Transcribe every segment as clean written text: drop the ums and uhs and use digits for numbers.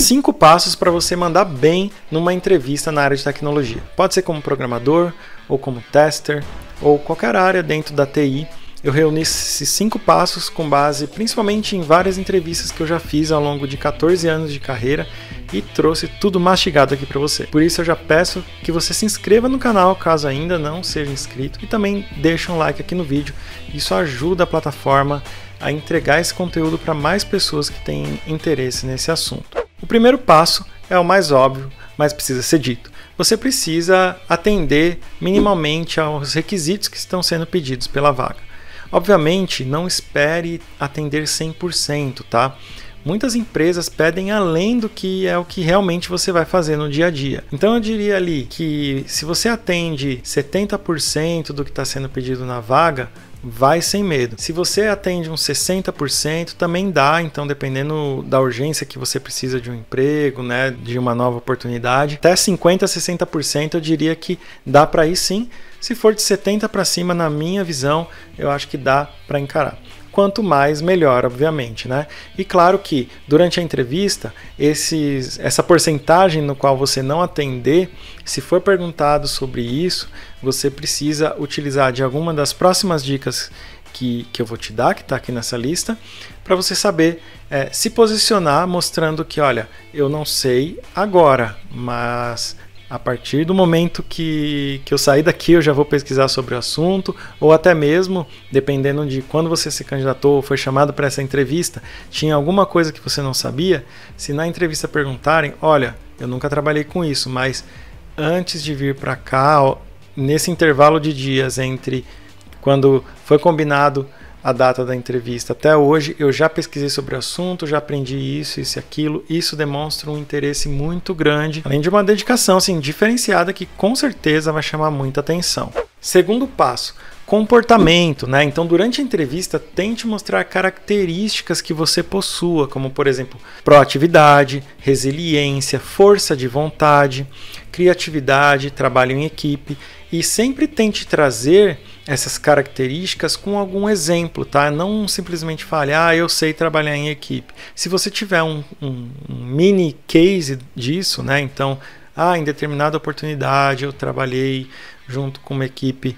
5 passos para você mandar bem numa entrevista na área de tecnologia. Pode ser como programador, ou como tester, ou qualquer área dentro da TI. Eu reuni esses 5 passos com base principalmente em várias entrevistas que eu já fiz ao longo de 14 anos de carreira e trouxe tudo mastigado aqui para você. Por isso eu já peço que você se inscreva no canal caso ainda não seja inscrito e também deixe um like aqui no vídeo. Isso ajuda a plataforma a entregar esse conteúdo para mais pessoas que têm interesse nesse assunto. O primeiro passo é o mais óbvio, mas precisa ser dito. Você precisa atender minimamente aos requisitos que estão sendo pedidos pela vaga. Obviamente, não espere atender 100%, tá? Muitas empresas pedem além do que é o que realmente você vai fazer no dia a dia. Então eu diria ali que se você atende 70% do que está sendo pedido na vaga, vai sem medo. Se você atende uns 60%, também dá, então dependendo da urgência que você precisa de um emprego, né, de uma nova oportunidade, até 50% a 60% eu diria que dá para ir sim. Se for de 70% para cima, na minha visão, eu acho que dá para encarar. Quanto mais, melhor, obviamente, né? E claro que durante a entrevista, essa porcentagem no qual você não atender, se for perguntado sobre isso, você precisa utilizar de alguma das próximas dicas que eu vou te dar, que está aqui nessa lista, para você saber se posicionar mostrando que, olha, eu não sei agora, mas a partir do momento que eu sair daqui, eu já vou pesquisar sobre o assunto, ou até mesmo, dependendo de quando você se candidatou ou foi chamado para essa entrevista, tinha alguma coisa que você não sabia, se na entrevista perguntarem, olha, eu nunca trabalhei com isso, mas antes de vir para cá, nesse intervalo de dias entre quando foi combinado a data da entrevista até hoje, eu já pesquisei sobre o assunto, já aprendi isso e aquilo. Isso demonstra um interesse muito grande, além de uma dedicação assim, diferenciada que com certeza vai chamar muita atenção. Segundo passo, comportamento, né? Então, durante a entrevista, tente mostrar características que você possua, como, por exemplo, proatividade, resiliência, força de vontade, criatividade, trabalho em equipe, e sempre tente trazer essas características com algum exemplo, tá? Não simplesmente fale, eu sei trabalhar em equipe. Se você tiver um mini case disso, né? Então, em determinada oportunidade eu trabalhei junto com uma equipe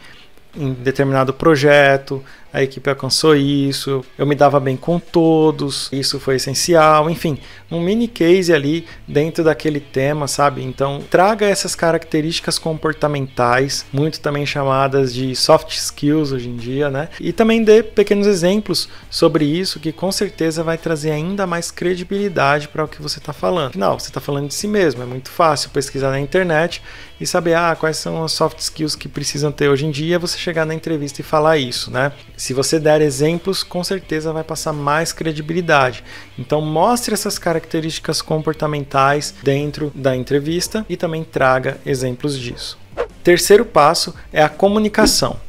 em determinado projeto, a equipe alcançou isso, eu me dava bem com todos, isso foi essencial, enfim, um mini case ali dentro daquele tema, sabe? Então, traga essas características comportamentais, muito também chamadas de soft skills hoje em dia, né? E também dê pequenos exemplos sobre isso, que com certeza vai trazer ainda mais credibilidade para o que você está falando. Afinal, você está falando de si mesmo, é muito fácil pesquisar na internet e saber quais são as soft skills que precisam ter hoje em dia, você chegar na entrevista e falar isso, né? Se você der exemplos, com certeza vai passar mais credibilidade. Então mostre essas características comportamentais dentro da entrevista e também traga exemplos disso. Terceiro passo é a comunicação.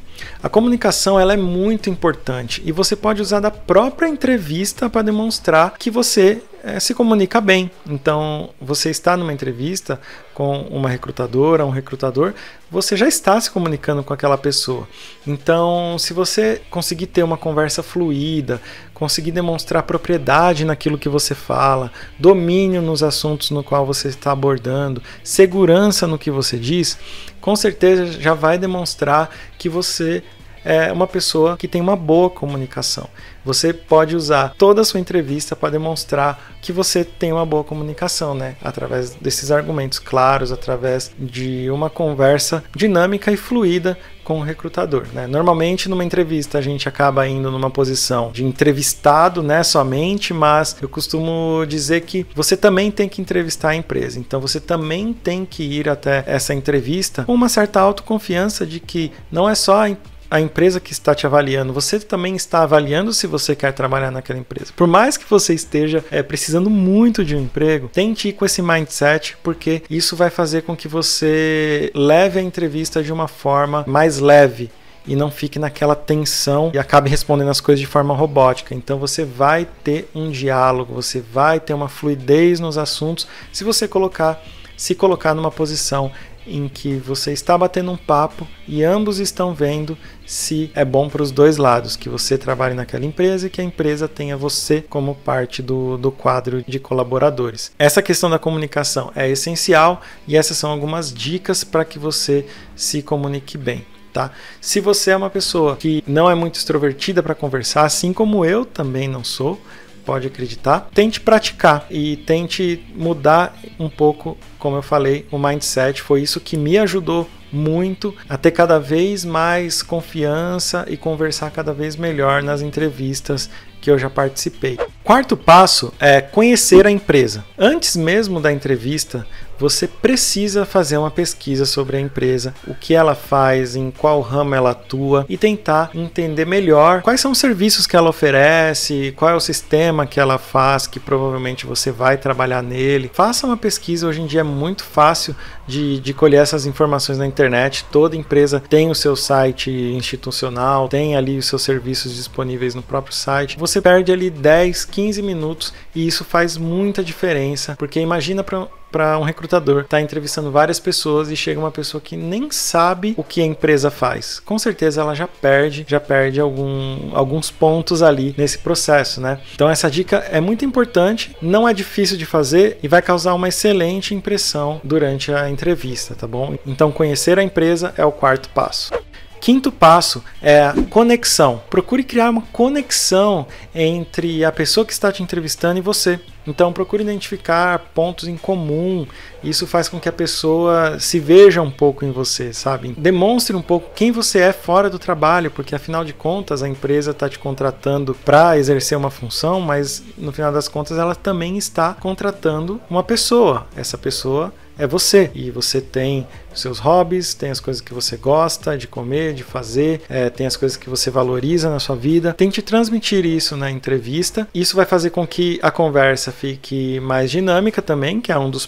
A comunicação ela é muito importante e você pode usar da própria entrevista para demonstrar que você se comunica bem. Então, você está numa entrevista com uma recrutadora, um recrutador, você já está se comunicando com aquela pessoa. Então, se você conseguir ter uma conversa fluida, conseguir demonstrar propriedade naquilo que você fala, domínio nos assuntos no qual você está abordando, segurança no que você diz, com certeza já vai demonstrar que você é uma pessoa que tem uma boa comunicação. Você pode usar toda a sua entrevista para demonstrar que você tem uma boa comunicação, né? Através desses argumentos claros, através de uma conversa dinâmica e fluida com o recrutador, né? Normalmente numa entrevista a gente acaba indo numa posição de entrevistado, né, somente, mas eu costumo dizer que você também tem que entrevistar a empresa. Então você também tem que ir até essa entrevista com uma certa autoconfiança de que não é só a empresa que está te avaliando, você também está avaliando se você quer trabalhar naquela empresa. Por mais que você esteja precisando muito de um emprego, tente ir com esse mindset, porque isso vai fazer com que você leve a entrevista de uma forma mais leve e não fique naquela tensão e acabe respondendo as coisas de forma robótica. Então você vai ter um diálogo, você vai ter uma fluidez nos assuntos se você colocar se colocar numa posição em que você está batendo um papo e ambos estão vendo se é bom para os dois lados, que você trabalhe naquela empresa e que a empresa tenha você como parte do quadro de colaboradores. Essa questão da comunicação é essencial e essas são algumas dicas para que você se comunique bem. Tá? Se você é uma pessoa que não é muito extrovertida para conversar, assim como eu também não sou, pode acreditar, tente praticar e tente mudar um pouco, como eu falei, o mindset. Foi isso que me ajudou muito a ter cada vez mais confiança e conversar cada vez melhor nas entrevistas que eu já participei. Quarto passo é conhecer a empresa. Antes mesmo da entrevista, você precisa fazer uma pesquisa sobre a empresa, o que ela faz, em qual ramo ela atua e tentar entender melhor quais são os serviços que ela oferece, qual é o sistema que ela faz, que provavelmente você vai trabalhar nele. Faça uma pesquisa, hoje em dia é muito fácil de colher essas informações na internet. Toda empresa tem o seu site institucional, tem ali os seus serviços disponíveis no próprio site. Você perde ali 10, 15 minutos e isso faz muita diferença, porque imagina para um recrutador estar entrevistando várias pessoas e chega uma pessoa que nem sabe o que a empresa faz. Com certeza ela já perde alguns pontos ali nesse processo, né? Então essa dica é muito importante, não é difícil de fazer e vai causar uma excelente impressão durante a entrevista, tá bom? Então conhecer a empresa é o quarto passo. Quinto passo é a conexão. Procure criar uma conexão entre a pessoa que está te entrevistando e você. Então procure identificar pontos em comum. Isso faz com que a pessoa se veja um pouco em você, sabe? Demonstre um pouco quem você é fora do trabalho, porque afinal de contas a empresa está te contratando para exercer uma função, mas no final das contas ela também está contratando uma pessoa. Essa pessoa é você, e você tem seus hobbies, tem as coisas que você gosta de comer, de fazer, tem as coisas que você valoriza na sua vida. Tente transmitir isso na entrevista. Isso vai fazer com que a conversa fique mais dinâmica também, que é um dos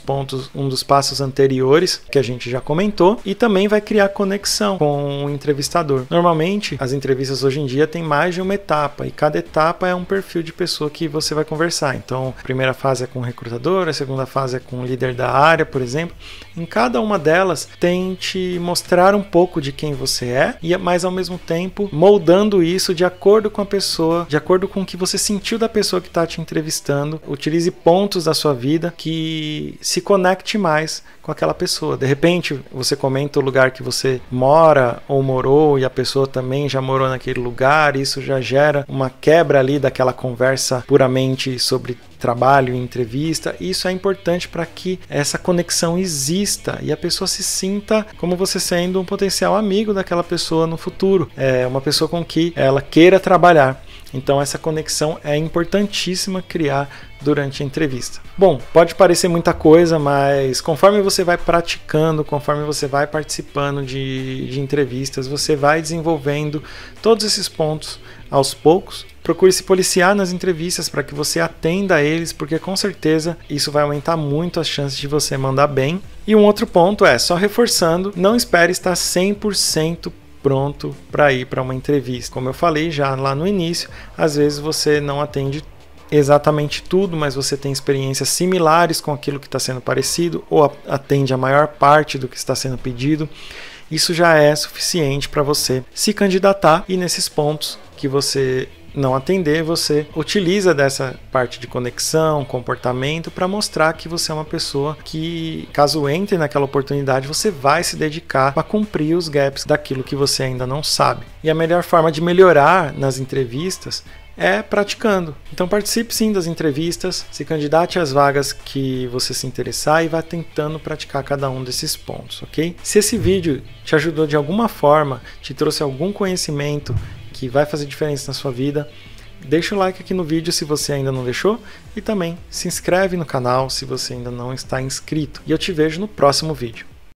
passos anteriores que a gente já comentou, e também vai criar conexão com o entrevistador. Normalmente, as entrevistas hoje em dia têm mais de uma etapa, e cada etapa é um perfil de pessoa que você vai conversar. Então, a primeira fase é com o recrutador, a segunda fase é com o líder da área, por exemplo. Em cada uma delas, tente mostrar um pouco de quem você é, mas ao mesmo tempo moldando isso de acordo com a pessoa, de acordo com o que você sentiu da pessoa que está te entrevistando. Utilize pontos da sua vida que se conecte mais com aquela pessoa. De repente, você comenta o lugar que você mora ou morou e a pessoa também já morou naquele lugar, e isso já gera uma quebra ali daquela conversa puramente sobre trabalho e entrevista. Isso é importante para que essa conexão exista e a pessoa se sinta como você sendo um potencial amigo daquela pessoa no futuro, uma pessoa com que ela queira trabalhar. Então essa conexão é importantíssima criar durante a entrevista. Bom, pode parecer muita coisa, mas conforme você vai praticando, conforme você vai participando de entrevistas, você vai desenvolvendo todos esses pontos aos poucos. Procure se policiar nas entrevistas para que você atenda a eles, porque com certeza isso vai aumentar muito as chances de você mandar bem. E um outro ponto é, só reforçando, não espere estar 100% pronto para ir para uma entrevista. Como eu falei já lá no início, às vezes você não atende exatamente tudo, mas você tem experiências similares com aquilo que está sendo parecido ou atende a maior parte do que está sendo pedido. Isso já é suficiente para você se candidatar, e nesses pontos que você não atender, você utiliza dessa parte de conexão, comportamento, para mostrar que você é uma pessoa que, caso entre naquela oportunidade, você vai se dedicar para cumprir os gaps daquilo que você ainda não sabe. E a melhor forma de melhorar nas entrevistas é praticando. Então participe sim das entrevistas, se candidate às vagas que você se interessar e vá tentando praticar cada um desses pontos, ok? Se esse vídeo te ajudou de alguma forma, te trouxe algum conhecimento que vai fazer diferença na sua vida, deixa o like aqui no vídeo se você ainda não deixou, e também se inscreve no canal se você ainda não está inscrito. E eu te vejo no próximo vídeo.